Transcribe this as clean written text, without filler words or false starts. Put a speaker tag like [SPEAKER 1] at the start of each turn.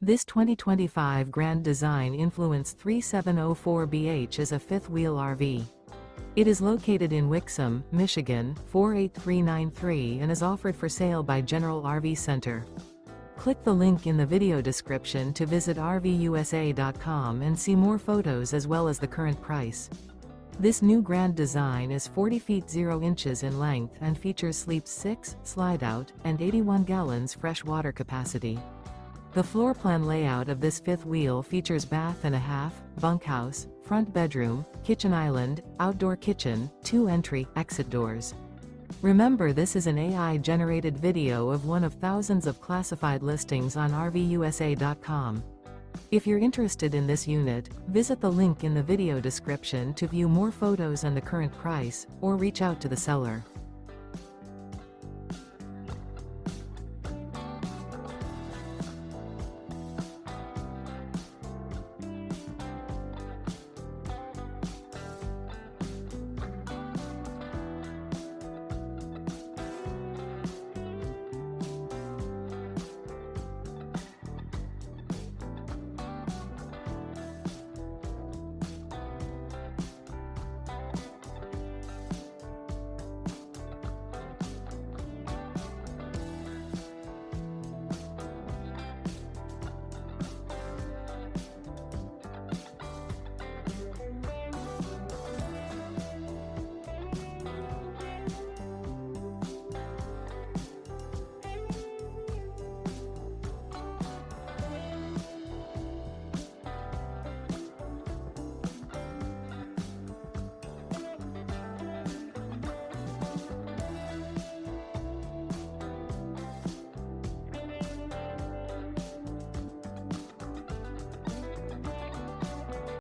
[SPEAKER 1] This 2025 Grand Design Influence 3704BH is a fifth-wheel RV. It is located in Wixom, Michigan, 48393 and is offered for sale by General RV Center. Click the link in the video description to visit RVUSA.com and see more photos as well as the current price. This new Grand Design is 40 feet 0 inches in length and features sleeps 6, Slideout, and 81 gallons fresh water capacity. The floor plan layout of this fifth wheel features bath and a half, bunkhouse, front bedroom, kitchen island, outdoor kitchen, 2 entry/exit doors. Remember, this is an AI-generated video of one of thousands of classified listings on RVUSA.com. If you're interested in this unit, visit the link in the video description to view more photos and the current price, or reach out to the seller.